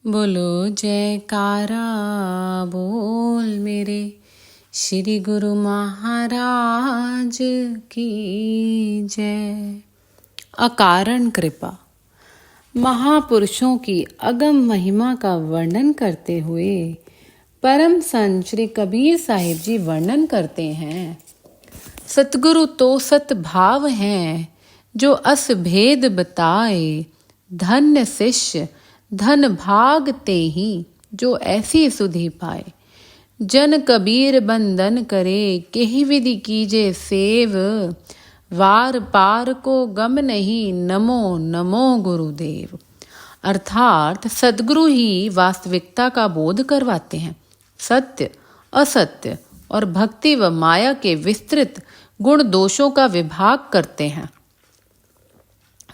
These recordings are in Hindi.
बोलो जयकारा बोल मेरे श्री गुरु महाराज की जय। अकारण कृपा। महापुरुषों की अगम महिमा का वर्णन करते हुए परम संत श्री कबीर साहिब जी वर्णन करते हैं, सतगुरु तो सतभाव हैं जो अस भेद बताए, धन्य शिष्य धन भाग ते ही जो ऐसी सुधि पाए। जन कबीर बंदन करे केहि विधि कीजे सेव, वार पार को गम नहीं नमो नमो गुरुदेव। अर्थात सद्गुरु ही वास्तविकता का बोध करवाते हैं, सत्य असत्य और भक्ति व माया के विस्तृत गुण दोषों का विभाग करते हैं।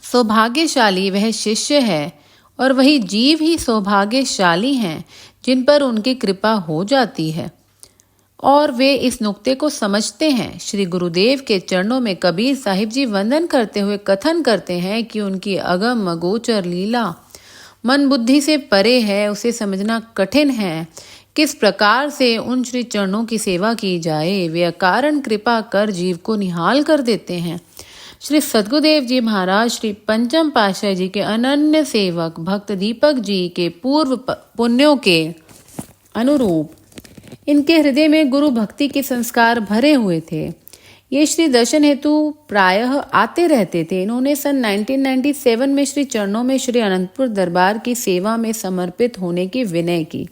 सौभाग्यशाली वह शिष्य है और वही जीव ही सौभाग्यशाली हैं जिन पर उनकी कृपा हो जाती है और वे इस नुक्ते को समझते हैं। श्री गुरुदेव के चरणों में कबीर साहिब जी वंदन करते हुए कथन करते हैं कि उनकी अगम अगोचर लीला मन बुद्धि से परे है, उसे समझना कठिन है। किस प्रकार से उन श्री चरणों की सेवा की जाए, वे अकारण कृपा कर जीव को निहाल कर देते हैं। श्री सद्गुरुदेव जी महाराज श्री पंचम पातशाह जी के अनन्य सेवक भक्त दीपक जी के पूर्व पुण्यों के अनुरूप इनके हृदय में गुरु भक्ति के संस्कार भरे हुए थे। ये श्री दर्शन हेतु प्रायः आते रहते थे। इन्होंने सन 1997 में श्री चरणों में श्री अनंतपुर दरबार की सेवा में समर्पित होने की विनय की।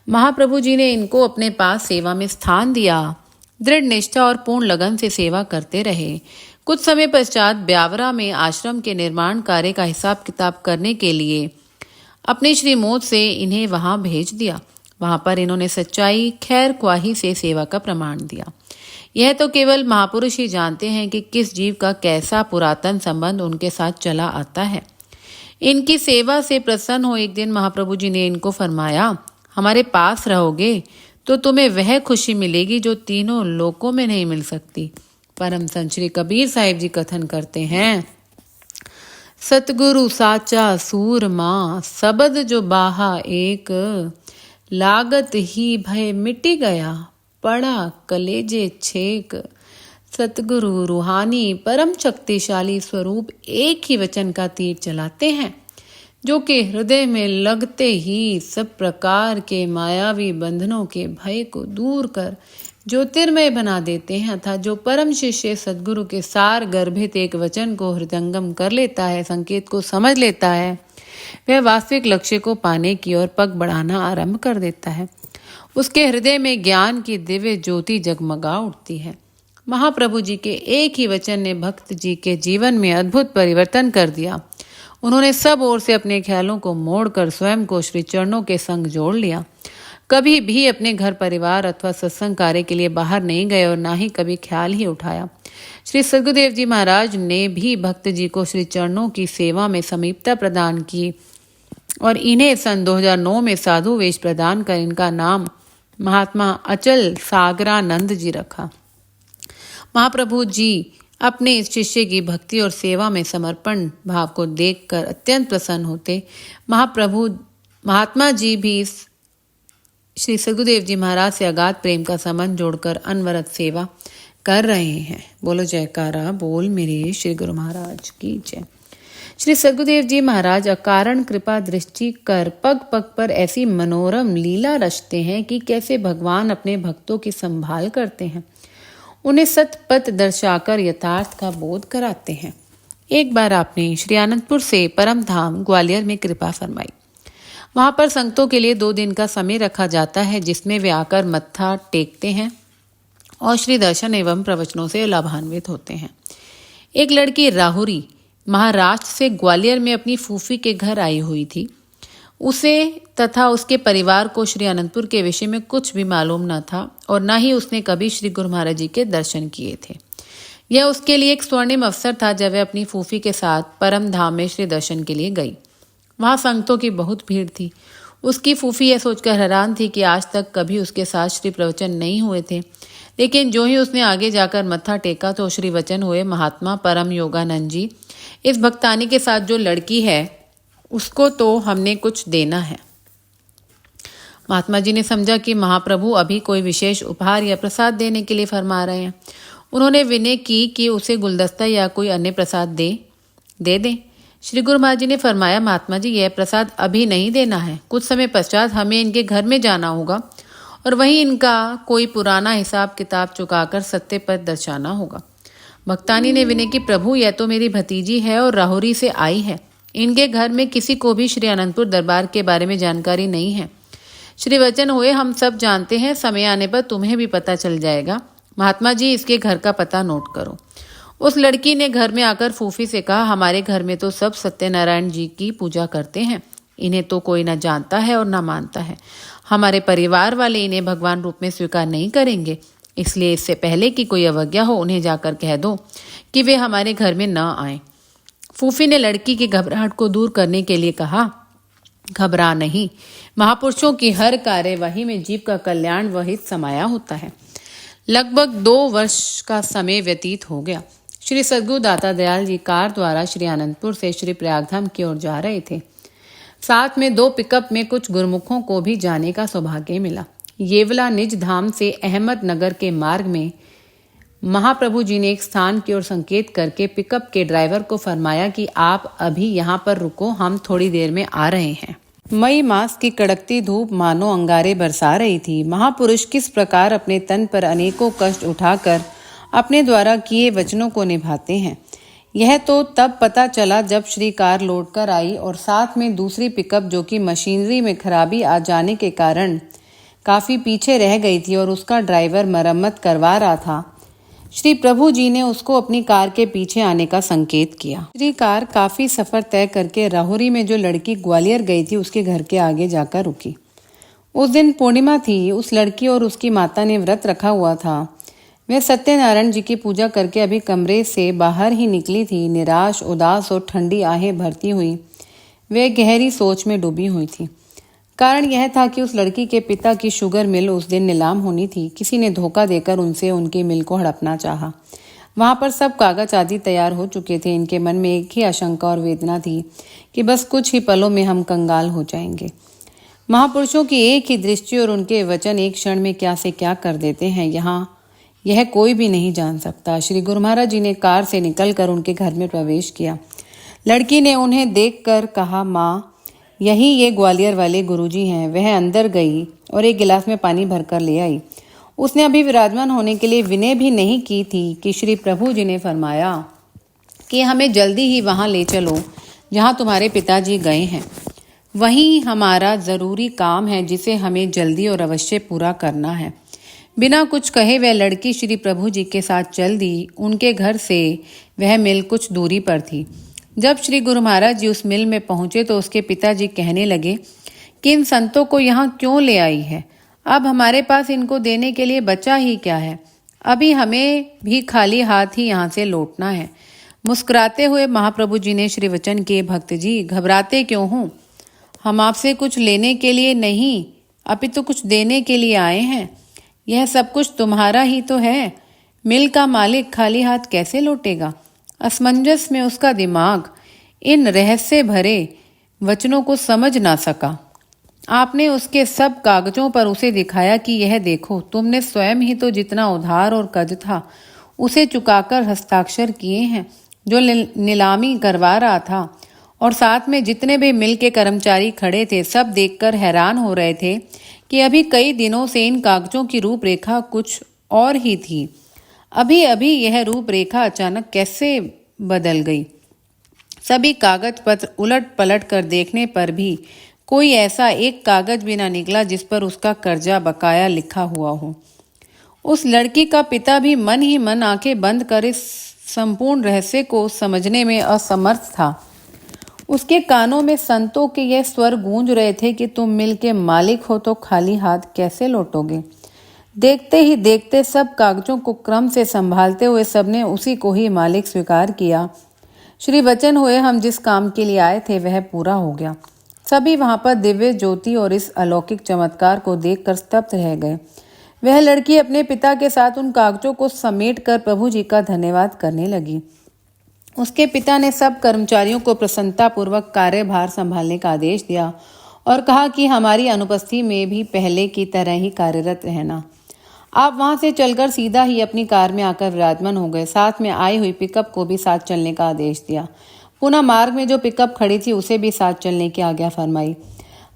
महाप्रभु जी ने इनको अपने पास सेवा में स्थान दिया। दृढ़ निष्ठा और पूर्ण लगन से सेवा करते रहे। कुछ समय पश्चात ब्यावरा में आश्रम के निर्माण कार्य का हिसाब किताब करने के लिए अपने श्री मोद से इन्हें वहां भेज दिया। वहां पर इन्होंने सच्चाई खैर ख्वाही से सेवा का प्रमाण दिया। यह तो केवल महापुरुष ही जानते हैं कि किस जीव का कैसा पुरातन संबंध उनके साथ चला आता है। इनकी सेवा से प्रसन्न हो एक दिन महाप्रभु जी ने इनको फरमाया, हमारे पास रहोगे तो तुम्हें वह खुशी मिलेगी जो तीनों लोकों में नहीं मिल सकती। परम संत श्री कबीर साहिब जी कथन करते हैं, सतगुरु साचा सूरमा सबद जो बाहा एक, लागत ही भय मिटी गया पड़ा कलेजे छेक। सतगुरु रूहानी परम शक्तिशाली स्वरूप एक ही वचन का तीर चलाते हैं जो कि हृदय में लगते ही सब प्रकार के मायावी बंधनों के भय को दूर कर ज्योतिर्मय बना देते हैं। अर्थात जो परम शिष्य सद्गुरु के सार गर्भित एक वचन को हृदयंगम कर लेता है, संकेत को समझ लेता है, वह वास्तविक लक्ष्य को पाने की ओर पग बढ़ाना आरंभ कर देता है। उसके हृदय में ज्ञान की दिव्य ज्योति जगमगा उठती है। महाप्रभु जी के एक ही वचन ने भक्त जी के जीवन में अद्भुत परिवर्तन कर दिया। उन्होंने सब ओर से अपने ख्यालों को मोड़कर स्वयं को श्री चरणों के संग जोड़ लिया। कभी भी अपने घर परिवार अथवा सत्संग कार्य के लिए बाहर नहीं गए और ना ही कभी ख्याल ही उठाया। श्री सद्गुरुदेव जी महाराज ने भी भक्त जी को श्री चरणों की सेवा में समीपता प्रदान की और इन्हें सन 2009 में साधु वेश प्रदान कर इनका नाम महात्मा अचल सागरानंद जी रखा। महाप्रभु जी अपने इस शिष्य की भक्ति और सेवा में समर्पण भाव को देखकर अत्यंत प्रसन्न होते। महात्मा जी भी श्री सद्गुरुदेव जी महाराज से अगाध प्रेम का संबंध जोड़कर अनवरत सेवा कर रहे हैं। बोलो जयकारा बोल मेरे श्री गुरु महाराज की जय। श्री सद्गुरुदेव जी महाराज अकारण कृपा दृष्टि कर पग पग पर ऐसी मनोरम लीला रचते हैं कि कैसे भगवान अपने भक्तों की संभाल करते हैं, उन्हें सतपथ दर्शाकर यथार्थ का बोध कराते हैं। एक बार आपने श्री आनंदपुर से परम धाम ग्वालियर में कृपा फरमाई। वहां पर संगतों के लिए 2 दिन का समय रखा जाता है जिसमें वे आकर मत्था टेकते हैं और श्री दर्शन एवं प्रवचनों से लाभान्वित होते हैं। एक लड़की राहुरी महाराष्ट्र से ग्वालियर में अपनी फूफी के घर आई हुई थी। उसे तथा उसके परिवार को श्री अनंतपुर के विषय में कुछ भी मालूम न था और न ही उसने कभी श्री गुरु महाराज जी के दर्शन किए थे। यह उसके लिए एक स्वर्णिम अवसर था जब वह अपनी फूफी के साथ परम धाम में श्री दर्शन के लिए गई। वहां संगतों की बहुत भीड़ थी। उसकी फूफी यह सोचकर हैरान थी कि आज तक कभी उसके साथ श्री प्रवचन नहीं हुए थे, लेकिन जो ही उसने आगे जाकर मत्था टेका तो श्री वचन हुए, महात्मा परम योगानंद जी, इस भक्तानी के साथ जो लड़की है उसको तो हमने कुछ देना है। महात्मा जी ने समझा कि महाप्रभु अभी कोई विशेष उपहार या प्रसाद देने के लिए फरमा रहे हैं। उन्होंने विनय की कि उसे गुलदस्ता या कोई अन्य प्रसाद दे दें। श्री गुरु महाराज जी ने फरमाया, महात्मा जी यह प्रसाद अभी नहीं देना है, कुछ समय पश्चात हमें इनके घर में जाना होगा और वहीं इनका कोई पुराना हिसाब किताब चुकाकर सत्य पर दर्शाना होगा। भक्तानी ने विनय की, प्रभु यह तो मेरी भतीजी है और राहुरी से आई है, इनके घर में किसी को भी श्री अनंतपुर दरबार के बारे में जानकारी नहीं है। श्री वचन हुए, हम सब जानते हैं, समय आने पर तुम्हें भी पता चल जाएगा। महात्मा जी इसके घर का पता नोट करो। उस लड़की ने घर में आकर फूफी से कहा, हमारे घर में तो सब सत्यनारायण जी की पूजा करते हैं, इन्हें तो कोई न जानता है और न मानता है। हमारे परिवार वाले इन्हें भगवान रूप में स्वीकार नहीं करेंगे, इसलिए इससे पहले कि कोई अवज्ञा हो उन्हें जाकर कह दो कि वे हमारे घर में न आए। फूफी ने लड़की की घबराहट को दूर करने के लिए कहा, घबरा नहीं, महापुरुषों की हर कार्यवाही में जीव का कल्याण व हित समाया होता है। लगभग 2 वर्ष का समय व्यतीत हो गया। श्री सद्गुरु दाता दयाल जी कार द्वारा श्री आनंदपुर से श्री प्रयागधाम की ओर जा रहे थे। साथ में 2 पिकअप में कुछ गुरुमुखों को भी जाने का सौभाग्य मिला। येवला निज धाम से अहमदनगर के मार्ग में महाप्रभु जी ने एक स्थान की ओर संकेत करके पिकअप के ड्राइवर को फरमाया कि आप अभी यहाँ पर रुको, हम थोड़ी देर में आ रहे हैं। मई मास की कड़कती धूप मानो अंगारे बरसा रही थी। महापुरुष किस प्रकार अपने तन पर अनेकों कष्ट उठाकर अपने द्वारा किए वचनों को निभाते हैं, यह तो तब पता चला जब श्री कार लौट कर आई और साथ में दूसरी पिकअप जो कि मशीनरी में खराबी आ जाने के कारण काफी पीछे रह गई थी और उसका ड्राइवर मरम्मत करवा रहा था। श्री प्रभु जी ने उसको अपनी कार के पीछे आने का संकेत किया। श्री कार काफी सफर तय करके राहुरी में जो लड़की ग्वालियर गई थी उसके घर के आगे जाकर रुकी। उस दिन पूर्णिमा थी। उस लड़की और उसकी माता ने व्रत रखा हुआ था। वह सत्यनारायण जी की पूजा करके अभी कमरे से बाहर ही निकली थी। निराश, उदास और ठंडी आहें भरती हुई वह गहरी सोच में डूबी हुई थी। कारण यह था कि उस लड़की के पिता की शुगर मिल उस दिन नीलाम होनी थी। किसी ने धोखा देकर उनसे उनकी मिल को हड़पना चाहा। वहां पर सब कागज आदि तैयार हो चुके थे। इनके मन में एक ही आशंका और वेदना थी कि बस कुछ ही पलों में हम कंगाल हो जाएंगे। महापुरुषों की एक ही दृष्टि और उनके वचन एक क्षण में क्या से क्या कर देते हैं, यह कोई भी नहीं जान सकता। श्री गुरु महाराज जी ने कार से निकलकर उनके घर में प्रवेश किया। लड़की ने उन्हें देखकर कहा, माँ यही ये ग्वालियर वाले गुरुजी हैं। वह अंदर गई और एक गिलास में पानी भरकर ले आई। उसने अभी विराजमान होने के लिए विनय भी नहीं की थी कि श्री प्रभु जी ने फरमाया कि हमें जल्दी ही वहां ले चलो जहां तुम्हारे पिताजी गए हैं। वहीं हमारा जरूरी काम है जिसे हमें जल्दी और अवश्य पूरा करना है। बिना कुछ कहे वह लड़की श्री प्रभु जी के साथ चल दी। उनके घर से वह मिल कुछ दूरी पर थी। जब श्री गुरु महाराज जी उस मिल में पहुंचे तो उसके पिताजी कहने लगे कि इन संतों को यहाँ क्यों ले आई है? अब हमारे पास इनको देने के लिए बचा ही क्या है? अभी हमें भी खाली हाथ ही यहाँ से लौटना है। मुस्कुराते हुए महाप्रभु जी ने श्री वचन किए, भक्त जी घबराते क्यों हूँ? हम आपसे कुछ लेने के लिए नहीं अपितु कुछ देने के लिए आए हैं। यह सब कुछ तुम्हारा ही तो है। मिल का मालिक खाली हाथ कैसे लौटेगा? असमंजस में उसका दिमाग इन रहस्य भरे वचनों को समझ ना सका। आपने उसके सब कागजों पर उसे दिखाया कि यह देखो, तुमने स्वयं ही तो जितना उधार और कर्ज था उसे चुकाकर हस्ताक्षर किए हैं जो नीलामी करवा रहा था। और साथ में जितने भी मिल के कर्मचारी खड़े थे सब देखकर हैरान हो रहे थे कि अभी कई दिनों से इन कागजों की रूपरेखा कुछ और ही थी। अभी अभी यह रूपरेखा अचानक कैसे बदल गई? सभी कागज पत्र उलट पलट कर देखने पर भी कोई ऐसा एक कागज भी ना निकला जिस पर उसका कर्जा बकाया लिखा हुआ हो। उस लड़की का पिता भी मन ही मन आंखें बंद कर इस संपूर्ण रहस्य को समझने में असमर्थ था। उसके कानों में संतों के यह स्वर गूंज रहे थे कि तुम मिल के मालिक हो तो खाली हाथ कैसे लौटोगे? देखते ही देखते सब कागजों को क्रम से संभालते हुए सबने उसी को ही मालिक स्वीकार किया। श्री वचन हुए, हम जिस काम के लिए आए थे वह पूरा हो गया। सभी वहां पर दिव्य ज्योति और इस अलौकिक चमत्कार को देखकर स्तब्ध रह गए। वह लड़की अपने पिता के साथ उन कागजों को समेटकर प्रभु जी का धन्यवाद करने लगी। उसके पिता ने सब कर्मचारियों को प्रसन्नतापूर्वक कार्यभार संभालने का आदेश दिया और कहा कि हमारी अनुपस्थिति में भी पहले की तरह ही कार्यरत रहना। आप वहां से चलकर सीधा ही अपनी कार में आकर विराजमान हो गए। साथ में आई हुई पिकअप को भी साथ चलने का आदेश दिया। पुनः मार्ग में जो पिकअप खड़ी थी उसे भी साथ चलने की आज्ञा फरमाई।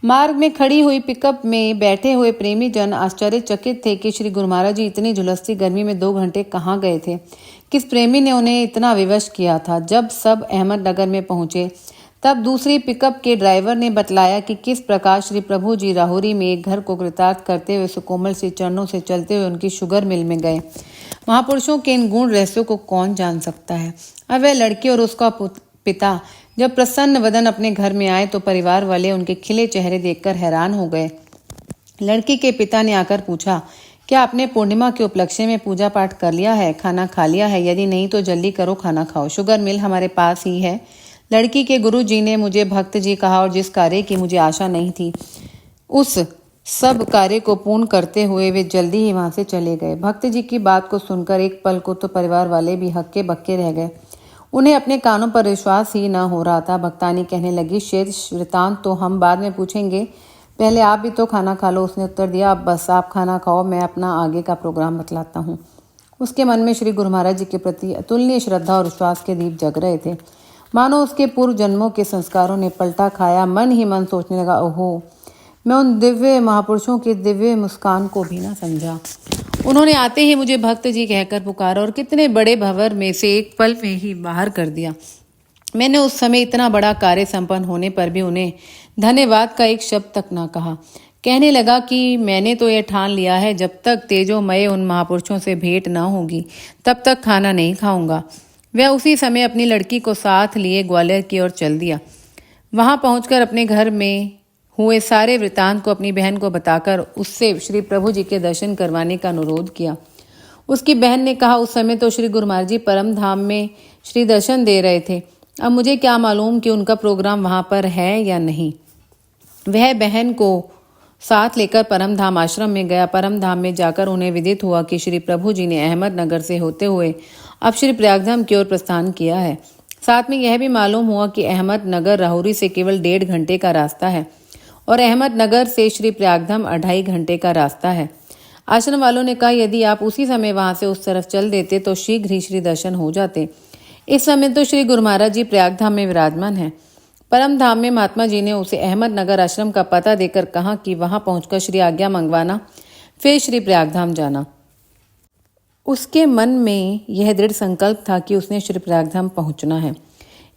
मार्ग में खड़ी हुई पिकअप में बैठे हुए प्रेमी जन आश्चर्यचकित थे कि श्री गुरु महाराज जी इतनी झुलसती गर्मी में 2 घंटे कहाँ गए थे। किस प्रेमी ने उन्हें इतना विवश किया था। जब सब अहमदनगर में पहुंचे तब दूसरी पिकअप के ड्राइवर ने बतलाया कि किस प्रकार श्री प्रभु जी राहुरी में एक घर को कृतार्थ करते हुए सुकोमल से चरणों से चलते हुए उनकी शुगर मिल में गए। महापुरुषों के इन गुण रहस्यों को कौन जान सकता है। अब वह लड़की और उसका पिता जब प्रसन्न वदन अपने घर में आए तो परिवार वाले उनके खिले चेहरे देखकर हैरान हो गए। लड़की के पिता ने आकर पूछा, क्या आपने पूर्णिमा के उपलक्ष्य में पूजा पाठ कर लिया है, खाना खा लिया है? यदि नहीं तो जल्दी करो, खाना खाओ, शुगर मिल हमारे पास ही है। लड़की के गुरु जी ने मुझे भक्त जी कहा और जिस कार्य की मुझे आशा नहीं थी उस सब कार्य को पूर्ण करते हुए वे जल्दी ही वहां से चले गए। भक्त जी की बात को सुनकर एक पल को तो परिवार वाले भी हक्के बक्के रह गए। उन्हें अपने कानों पर विश्वास ही न हो रहा था। भक्तानी कहने लगी, शेष वृतांत तो हम बाद में पूछेंगे, पहले आप भी तो खाना खा लो। उसने उत्तर दिया, अब बस आप खाना खाओ, मैं अपना आगे का प्रोग्राम बतलाता हूँ। उसके मन में श्री गुरु महाराज जी के प्रति अतुलनीय श्रद्धा और विश्वास के दीप जग रहे थे। मानो उसके पूर्व जन्मों के संस्कारों ने पलटा खाया। मन ही मन सोचने लगा, ओहो, मैं उन दिव्य महापुरुषों की दिव्य मुस्कान को भी ना समझा। उन्होंने आते ही मुझे भक्त जी कहकर पुकारा और कितने बड़े भंवर में से एक पल में ही बाहर कर दिया। मैंने उस समय इतना बड़ा कार्य संपन्न होने पर भी उन्हें धन्यवाद का एक शब्द तक ना कहा। कहने लगा कि मैंने तो यह ठान लिया है, जब तक तेजोमय उन महापुरुषों से भेंट ना होगी तब तक खाना नहीं खाऊंगा। वह उसी समय अपनी लड़की को साथ लिए ग्वालियर की ओर चल दिया। वहां पहुंचकर अपने घर में हुए सारे वृतांत को अपनी बहन को बताकर उससे श्री प्रभु जी के दर्शन करवाने का अनुरोध किया। उसकी बहन ने कहा, उस समय तो श्री गुरु महाराज जी परम धाम में श्री दर्शन दे रहे थे, अब मुझे क्या मालूम कि उनका प्रोग्राम वहां पर है या नहीं। वह बहन को साथ लेकर परम धाम आश्रम में गया। परम धाम में जाकर उन्हें विदित हुआ कि श्री प्रभु जी ने अहमदनगर से होते हुए अब श्री प्रयागधाम की ओर प्रस्थान किया है। साथ में यह भी मालूम हुआ कि अहमदनगर राहुरी से केवल 1.5 घंटे का रास्ता है और अहमदनगर से श्री प्रयागधाम 2.5 घंटे का रास्ता है। आश्रम वालों ने कहा, यदि आप उसी समय वहां से उस तरफ चल देते तो शीघ्र ही श्री दर्शन हो जाते। इस समय तो श्री गुरु महाराज जी प्रयागधाम में विराजमान है। परम धाम में महात्मा जी ने उसे अहमदनगर आश्रम का पता देकर कहा कि वहां पहुंचकर श्री आज्ञा मंगवाना, फिर श्री प्रयागधाम जाना। उसके मन में यह दृढ़ संकल्प था कि उसने श्री प्रयागधाम पहुंचना है।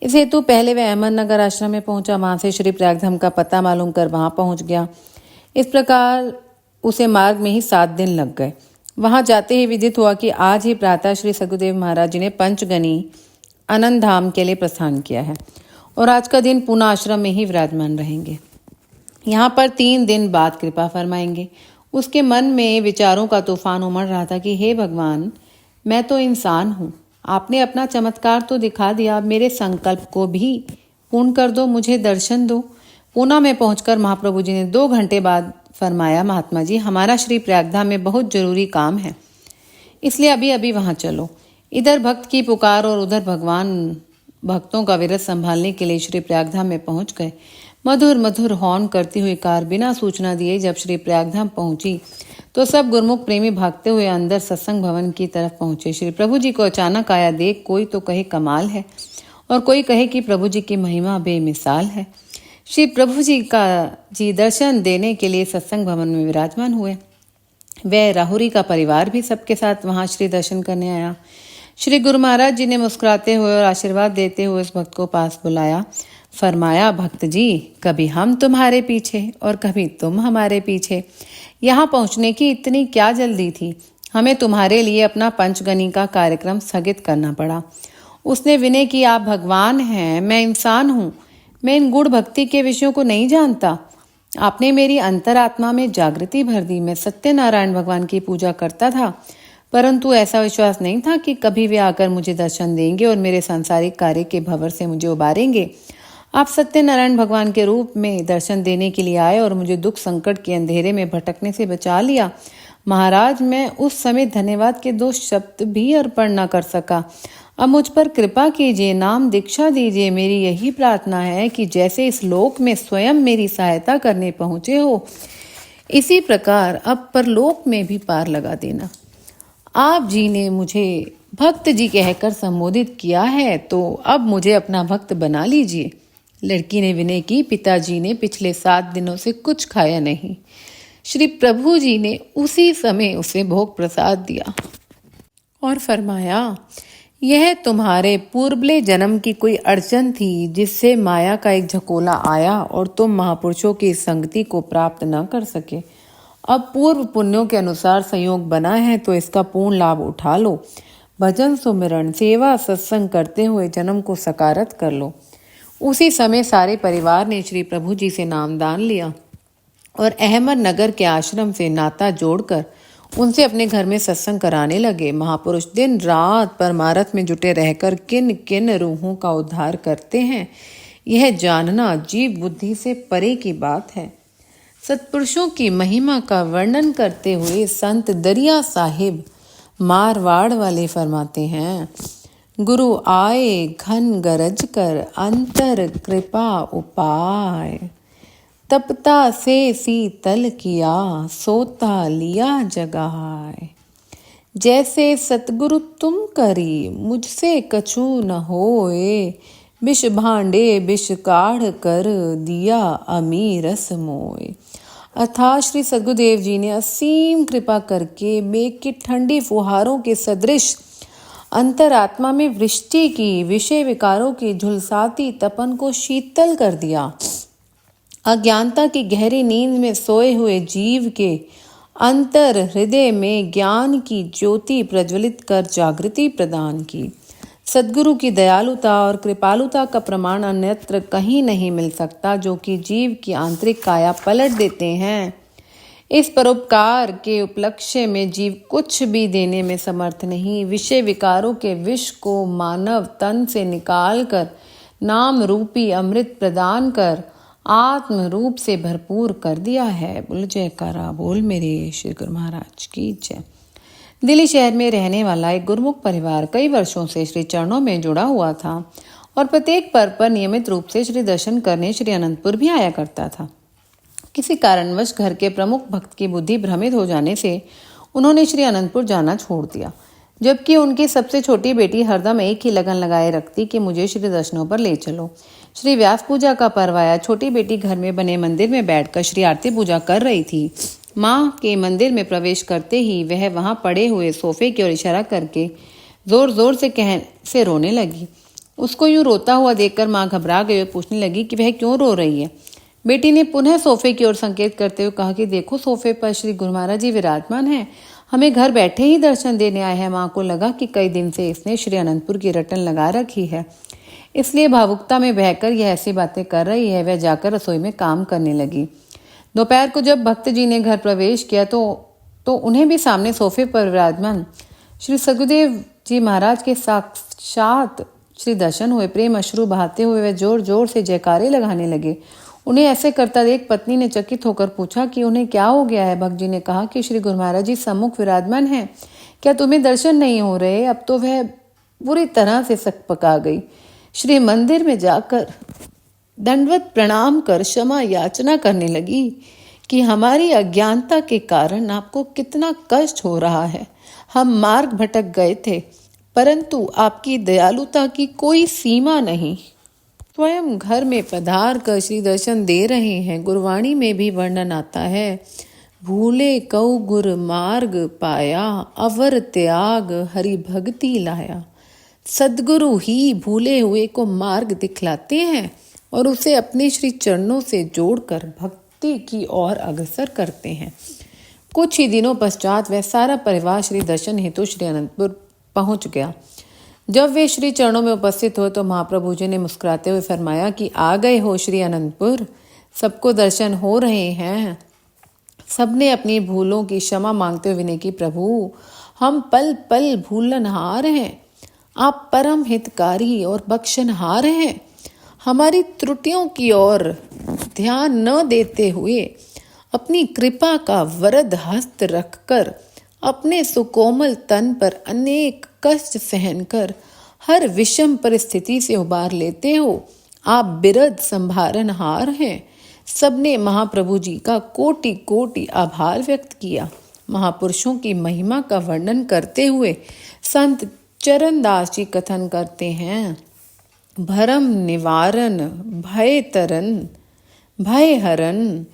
इस हेतु पहले वह अहमदनगर आश्रम में पहुंचा, वहां से श्री प्रयागधाम का पता मालूम कर वहां पहुंच गया। इस प्रकार उसे मार्ग में ही 7 दिन लग गए। वहां जाते ही विदित हुआ कि आज ही प्रातः श्री सदगुरुदेव महाराज जी ने पंचगनी आनंद धाम के लिए प्रस्थान किया है और आज का दिन पुनः आश्रम में ही विराजमान रहेंगे। यहाँ पर 3 दिन बाद कृपा फरमाएंगे। उसके मन में विचारों का तूफान उमड़ रहा था कि हे भगवान, मैं तो इंसान हूँ, आपने अपना चमत्कार तो दिखा दिया, मेरे संकल्प को भी पूर्ण कर दो, मुझे दर्शन दो। पूना में पहुंचकर महाप्रभु जी ने 2 घंटे बाद फरमाया, महात्मा जी, हमारा श्री प्रयागधाम में बहुत जरूरी काम है, इसलिए अभी अभी वहां चलो। इधर भक्त की पुकार और उधर भगवान भक्तों का विरत संभालने के लिए श्री प्रयागधाम में पहुंच गए। मधुर मधुर हॉर्न करती हुई कार बिना सूचना दिए जब श्री प्रयागधाम पहुंची तो सब गुरमुख प्रेमी भागते हुए अंदर सत्संग भवन की तरफ पहुंचे। श्री प्रभु जी को अचानक आया देख कोई तो कहे कमाल है और कोई कहे कि प्रभु जी की महिमा बेमिसाल है। श्री प्रभु जी दर्शन देने के लिए सत्संग भवन में विराजमान हुए। वह राहुरी का परिवार भी सबके साथ वहां श्री दर्शन करने आया। श्री गुरु महाराज जी ने मुस्कुराते हुए और आशीर्वाद देते हुए उस भक्त को पास बुलाया। फरमाया, भक्त जी, कभी हम तुम्हारे पीछे और कभी तुम हमारे पीछे। यहाँ पहुँचने की इतनी क्या जल्दी थी? हमें तुम्हारे लिए अपना पंचगनी का कार्यक्रम स्थगित करना पड़ा। उसने विनय की, आप भगवान हैं, मैं इंसान हूँ, मैं इन गुड़ भक्ति के विषयों को नहीं जानता। आपने मेरी अंतरात्मा में जागृति भर दी। मैं सत्यनारायण भगवान की पूजा करता था, परंतु ऐसा विश्वास नहीं था कि कभी वे आकर मुझे दर्शन देंगे और मेरे सांसारिक कार्य के भंवर से मुझे उबारेंगे। आप सत्यनारायण भगवान के रूप में दर्शन देने के लिए आए और मुझे दुख संकट के अंधेरे में भटकने से बचा लिया। महाराज, मैं उस समय धन्यवाद के 2 शब्द भी अर्पण न कर सका। अब मुझ पर कृपा कीजिए, नाम दीक्षा दीजिए। मेरी यही प्रार्थना है कि जैसे इस लोक में स्वयं मेरी सहायता करने पहुँचे हो, इसी प्रकार अब परलोक में भी पार लगा देना। आप जी ने मुझे भक्त जी कहकर संबोधित किया है, तो अब मुझे अपना भक्त बना लीजिए। लड़की ने विनय की, पिताजी ने पिछले 7 दिनों से कुछ खाया नहीं। श्री प्रभु जी ने उसी समय उसे भोग प्रसाद दिया और फरमाया, यह तुम्हारे पूर्वले जन्म की कोई अड़चन थी, जिससे माया का एक झकोला आया और तुम महापुरुषों की संगति को प्राप्त न कर सके। अब पूर्व पुण्यों के अनुसार संयोग बना है, तो इसका पूर्ण लाभ उठा लो। भजन, सुमिरन, सेवा, सत्संग करते हुए जन्म को सकारत कर लो। उसी समय सारे परिवार ने श्री प्रभु जी से नामदान लिया और अहमदनगर के आश्रम से नाता जोड़कर उनसे अपने घर में सत्संग कराने लगे। महापुरुष दिन रात परमारथ में जुटे रहकर किन किन रूहों का उद्धार करते हैं, यह जानना जीव बुद्धि से परे की बात है। सत्पुरुषों की महिमा का वर्णन करते हुए संत दरिया साहिब मारवाड़ वाले फरमाते हैं, गुरु आए घन गरज कर, अंतर कृपा उपाय। तपता से शीतल किया, सोता लिया जगाए। जैसे सतगुरु तुम करी, मुझसे कछु न होए। विष भांडे विष काढ़ कर, दिया अमी रस मोए। अर्थात श्री सद्गुरुदेव जी ने असीम कृपा करके मेघ की ठंडी फुहारों के सदृश अंतरात्मा में वृष्टि की, विषय विकारों की झुलसाती तपन को शीतल कर दिया। अज्ञानता की गहरी नींद में सोए हुए जीव के अंतर हृदय में ज्ञान की ज्योति प्रज्वलित कर जागृति प्रदान की। सद्गुरु की दयालुता और कृपालुता का प्रमाण अन्यत्र कहीं नहीं मिल सकता, जो कि जीव की आंतरिक काया पलट देते हैं। इस परोपकार के उपलक्ष्य में जीव कुछ भी देने में समर्थ नहीं। विषय विकारों के विष को मानव तन से निकालकर नाम रूपी अमृत प्रदान कर आत्म रूप से भरपूर कर दिया है। बोल जयकारा बोल मेरे श्री गुरु महाराज की जय। दिल्ली शहर में रहने वाला एक गुरुमुख परिवार कई वर्षों से श्री चरणों में जुड़ा हुआ था और प्रत्येक पर्व पर नियमित रूप से श्री दर्शन करने श्री अनंतपुर भी आया करता था। किसी कारणवश घर के प्रमुख भक्त की बुद्धि भ्रमित हो जाने से उन्होंने श्री अनंतपुर जाना छोड़ दिया, जबकि उनकी सबसे छोटी बेटी हरदम एक ही लगन लगाए रखती कि मुझे श्री दर्शनों पर ले चलो। श्री व्यास पूजा का पर्व आया। छोटी बेटी घर में बने मंदिर में बैठकर श्री आरती पूजा कर रही थी। माँ के मंदिर में प्रवेश करते ही वह वहां पड़े हुए सोफे की ओर इशारा करके जोर जोर से रोने लगी। उसको यूं रोता हुआ देखकर माँ घबरा गई और पूछने लगी कि वह क्यों रो रही है। बेटी ने पुनः सोफे की ओर संकेत करते हुए कहा कि देखो, सोफे पर श्री गुरु महाराज जी विराजमान है, हमें घर बैठे ही दर्शन देने आए हैं। माँ को लगा कि कई दिन से इसने श्री अनंतपुर की रटन लगा रखी है, इसलिए भावुकता में बहकर यह ऐसी बातें कर रही है। वह जाकर रसोई में काम करने लगी। दोपहर को जब भक्त जी ने घर प्रवेश किया तो उन्हें भी सामने सोफे पर विराजमान श्री सद्गुरुदेव जी महाराज के साक्षात श्री दर्शन हुए। प्रेम अश्रु बहाते हुए वह जोर जोर से जयकारे लगाने लगे। उन्हें ऐसे करता देख पत्नी ने चकित होकर पूछा कि उन्हें क्या हो गया है। भक्त जी ने कहा कि श्री गुरु महाराज जी सम्मुख विराजमान है, क्या तुम्हें दर्शन नहीं हो रहे। अब तो वह बुरी तरह से सकपका गई। श्री मंदिर में जाकर दंडवत प्रणाम कर क्षमा याचना करने लगी कि हमारी अज्ञानता के कारण आपको कितना कष्ट हो रहा है। हम मार्ग भटक गए थे, परंतु आपकी दयालुता की कोई सीमा नहीं। स्वयं घर में पधार कर श्री दर्शन दे रहे हैं। गुरवाणी में भी वर्णन आता है, भूले कऊ गुर मार्ग पाया, अवर त्याग हरि भक्ति लाया। सद्गुरु ही भूले हुए को मार्ग दिखलाते हैं और उसे अपने श्री चरणों से जोड़कर भक्ति की ओर अग्रसर करते हैं। कुछ ही दिनों पश्चात वह सारा परिवार श्री दर्शन हेतु श्री अनंतपुर पहुंच गया। जब वे श्री चरणों में उपस्थित हुए तो महाप्रभु जी ने मुस्कुराते हुए फरमाया कि आ गए हो श्री अनंतपुर, सबको दर्शन हो रहे हैं। सबने अपनी भूलों की क्षमा मांगते हुए विनय की, प्रभु हम पल पल भूलनहार हैं, आप परम हितकारी और बख्शनहार हैं। हमारी त्रुटियों की ओर ध्यान न देते हुए अपनी कृपा का वरद हस्त रखकर अपने सुकोमल तन पर अनेक कष्ट सहनकर हर विषम परिस्थिति से उबार लेते हो। आप बिरध संभारनहार हैं। सबने महाप्रभु जी का कोटि कोटि आभार व्यक्त किया। महापुरुषों की महिमा का वर्णन करते हुए संत चरणदास जी कथन करते हैं, भरम निवारण भय तरन भय हरन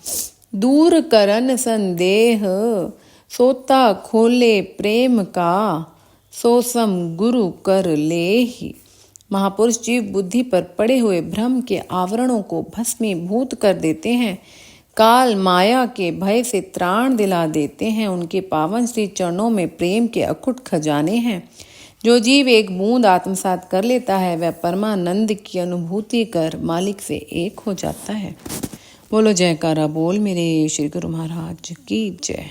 दूर करन संदेह सोता खोले प्रेम का सो सम गुरु कर लेहि। महापुरुष जीव बुद्धि पर पड़े हुए भ्रम के आवरणों को भस्मीभूत कर देते हैं, काल माया के भय से त्राण दिला देते हैं। उनके पावन श्री चरणों में प्रेम के अकुट खजाने हैं। जो जीव एक बूंद आत्मसात कर लेता है वह परमानंद की अनुभूति कर मालिक से एक हो जाता है। बोलो जयकारा बोल मेरे श्री गुरु महाराज की जय।